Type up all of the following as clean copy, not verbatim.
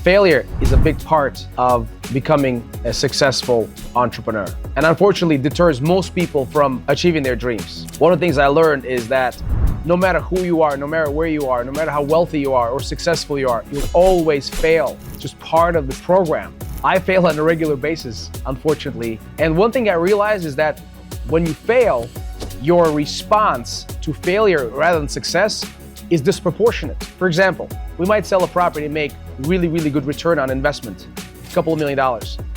Failure is a big part of becoming a successful entrepreneur, and unfortunately deters most people from achieving their dreams. One of the things I learned is that no matter who you are, no matter where you are, no matter how wealthy you are or successful you are, you'll always fail. It's just part of the program. I fail on a regular basis, unfortunately. And one thing I realized is that when you fail, your response to failure rather than success is disproportionate. For example, we might sell a property and make really good return on investment, a couple of $1 million,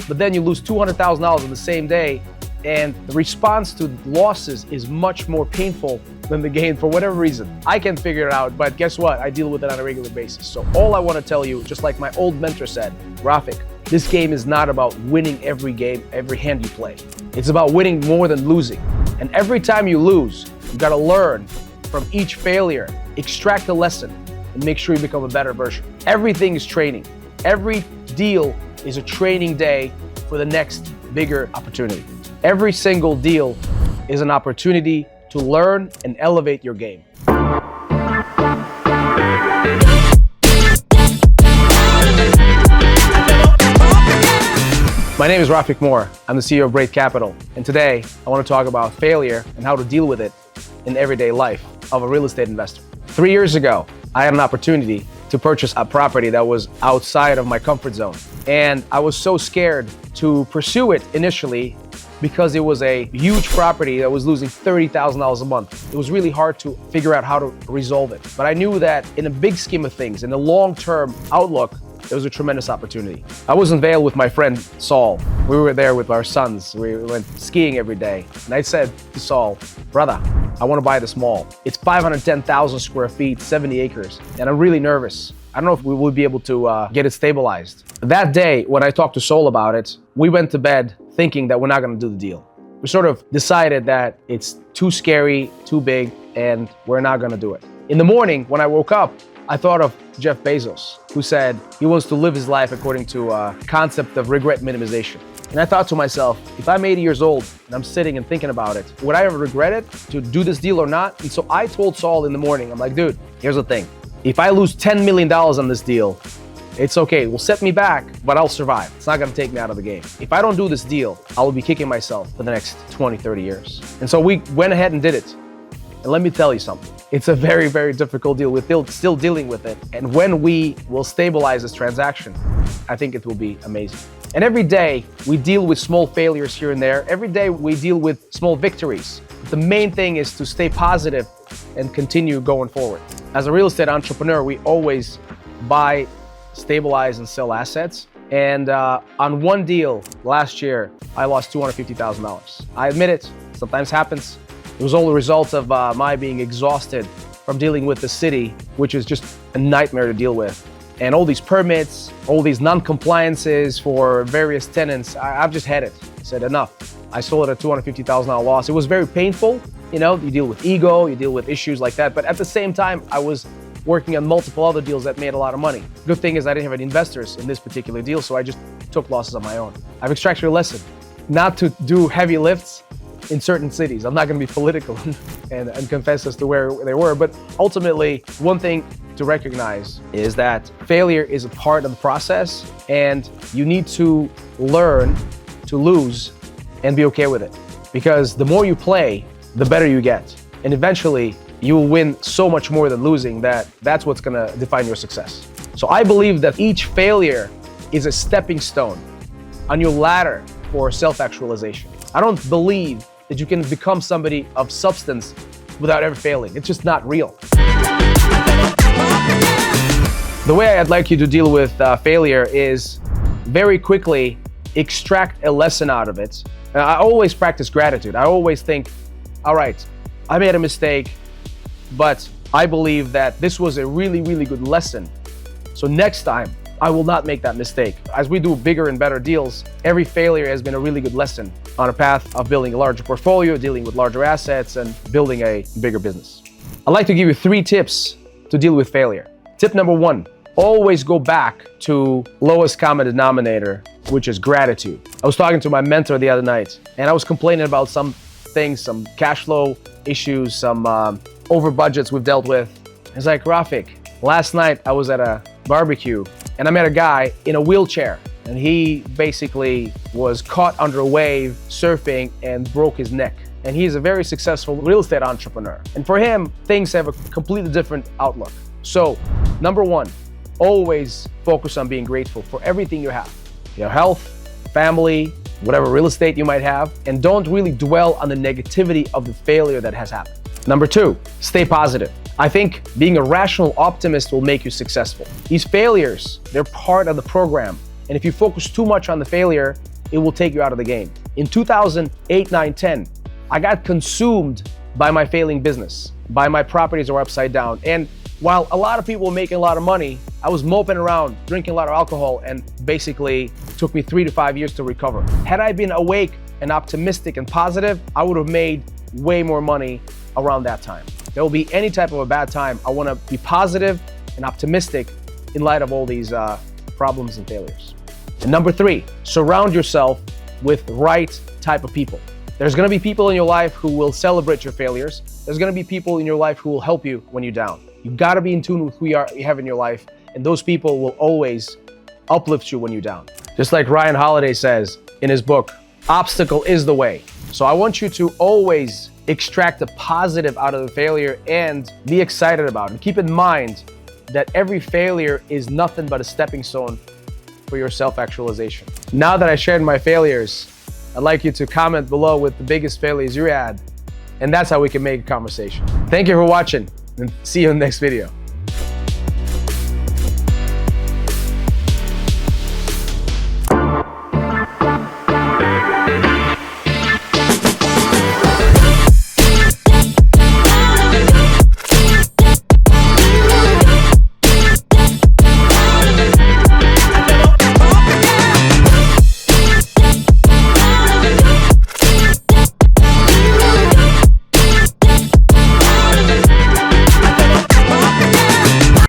but then you lose $200,000 on the same day, and the response to losses is much more painful than the gain for whatever reason. I can figure it out, but guess what? I deal with it on a regular basis. So all I want to tell you, just like my old mentor said, Rafik, this game is not about winning every game, every hand you play. It's about winning more than losing. And every time you lose, you got to learn from each failure, extract a lesson, and make sure you become a better version. Everything is training. Every deal is a training day for the next bigger opportunity. Every single deal is an opportunity to learn and elevate your game. My name is Rafik Moore. I'm the CEO of Brait Capital. And today, I want to talk about failure and how to deal with it in everyday life of a real estate investor. 3 years ago, I had an opportunity to purchase a property that was outside of my comfort zone. And I was so scared to pursue it initially because it was a huge property that was losing $30,000 a month. It was really hard to figure out how to resolve it. But I knew that in a big scheme of things, in the long-term outlook, there was a tremendous opportunity. I was in Vail with my friend Saul. We were there with our sons. We went skiing every day. And I said to Saul, brother, I want to buy this mall. It's 510,000 square feet, 70 acres. And I'm really nervous. I don't know if we would be able to get it stabilized. That day, when I talked to Saul about it, we went to bed thinking that we're not going to do the deal. We sort of decided that it's too scary, too big, and we're not going to do it. In the morning, when I woke up, I thought of Jeff Bezos, who said he wants to live his life according to a concept of regret minimization. And I thought to myself, if I'm 80 years old and I'm sitting and thinking about it, would I ever regret it to do this deal or not? And so I told Saul in the morning, I'm like, dude, here's the thing. If I lose $10 million on this deal, it's okay. It will set me back, but I'll survive. It's not going to take me out of the game. If I don't do this deal, I will be kicking myself for the next 20, 30 years. And so we went ahead and did it. And let me tell you something. It's a very difficult deal. We're still dealing with it. And when we will stabilize this transaction, I think it will be amazing. And every day we deal with small failures here and there. Every day we deal with small victories. But the main thing is to stay positive and continue going forward. As a real estate entrepreneur, we always buy, stabilize, and sell assets. And on one deal last year, I lost $250,000. I admit it, sometimes happens. It was all the result of my being exhausted from dealing with the city, which is just a nightmare to deal with. And all these permits, all these non-compliances for various tenants, I've just had it. I said enough. I sold it at $250,000 loss. It was very painful. You know, you deal with ego, you deal with issues like that. But at the same time, I was working on multiple other deals that made a lot of money. Good thing is I didn't have any investors in this particular deal, so I just took losses on my own. I've extracted a lesson not to do heavy lifts in certain cities. I'm not going to be political and confess as to where they were, but ultimately, one thing to recognize is that failure is a part of the process, and you need to learn to lose and be okay with it. Because the more you play, the better you get. And eventually, you will win so much more than losing that's what's going to define your success. So I believe that each failure is a stepping stone on your ladder for self-actualization. I don't believe that you can become somebody of substance without ever failing. It's just not real. The way I'd like you to deal with failure is very quickly extract a lesson out of it. I always practice gratitude. I always think, all right, I made a mistake, but I believe that this was a really good lesson. So next time, I will not make that mistake. As we do bigger and better deals, every failure has been a really good lesson on a path of building a larger portfolio, dealing with larger assets, and building a bigger business. I'd like to give you 3 tips to deal with failure. Tip number 1, always go back to lowest common denominator, which is gratitude. I was talking to my mentor the other night, and I was complaining about some things, some cash flow issues, some over budgets we've dealt with. It's like, Rafik, last night I was at a barbecue and I met a guy in a wheelchair, and he basically was caught under a wave surfing and broke his neck. And he's a very successful real estate entrepreneur. And for him, things have a completely different outlook. So, number one, always focus on being grateful for everything you have. Your health, family, whatever real estate you might have, and don't really dwell on the negativity of the failure that has happened. Number two, stay positive. I think being a rational optimist will make you successful. These failures, they're part of the program. And if you focus too much on the failure, it will take you out of the game. In 2008, 9, 10, I got consumed by my failing business, by my properties that were upside down. And while a lot of people were making a lot of money, I was moping around, drinking a lot of alcohol, and basically took me 3 to 5 years to recover. Had I been awake and optimistic and positive, I would have made way more money around that time. There will be any type of a bad time. I want to be positive and optimistic in light of all these problems and failures. And number three, surround yourself with right type of people. There's going to be people in your life who will celebrate your failures. There's going to be people in your life who will help you when you're down. You've got to be in tune with who you have in your life, and those people will always uplift you when you're down. Just like Ryan Holiday says in his book, obstacle is the way. So I want you to always extract the positive out of the failure and be excited about it. And keep in mind that every failure is nothing but a stepping stone for your self-actualization. Now that I shared my failures, I'd like you to comment below with the biggest failures you had, and that's how we can make a conversation. Thank you for watching, and see you in the next video.